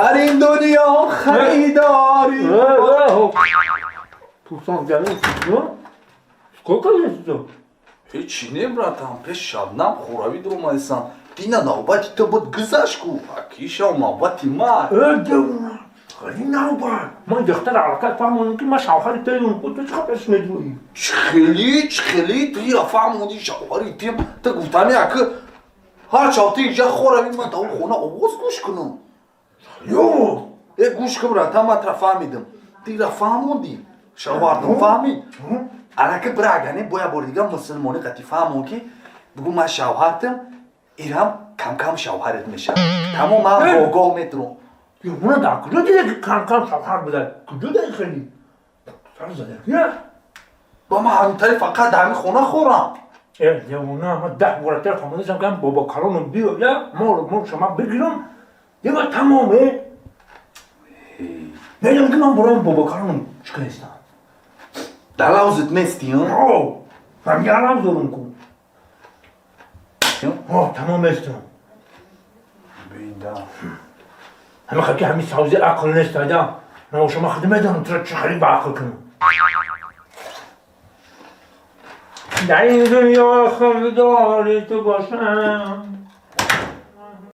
در این دنیا خریداری Tu sam geldi, no? Сколько есть тут? هیچی نه براتم پیش شبنم خوراوی در اومدستم دینا نوبتی تو بود گذشت کو اکیش اومدی ما Öldüm. خیلی نوبت. من دختر علاقه فهمونم که من شوهر تاییم بود تو چقدر اسم نداری؟ خیلی توی فهموندی شوهری تیم تا گفتم که هر چاوتی اینجا خوراوی من تا خونه آواز گوش کنم Yo. گوش که براتم من ترا فهمیدم دیگه فهموندی شوهردم فهمید علاقه براگانه بایا بردیگم مسلمانی قطی فهمون که بگو من شوهرتم ایرم کم کم شوهرت میشه تمام من آگاه میترم Ya buna da kılı diye ki kankam şapar bile. Kılı da yıkayım. Sana zaten ya. با من همینطوری فقط در خونه خورم Ya buna ama 10 بار telefon edeceğim ben baba karınım diyor ya. Mor şama bilgilim. Ya ben tamam Ne demek ki ben buraya baba karınım çıkayısın. در لحظت میستی ها Oh. Ben yalan zorum ku. Oh tamam istiyorum. بینده همه خاکی همی سعوزی عقل نیست دادا. نه شما خدمه دارم ترا چه خیلی با عقل کنم. در این دنیا خریداری تو باشم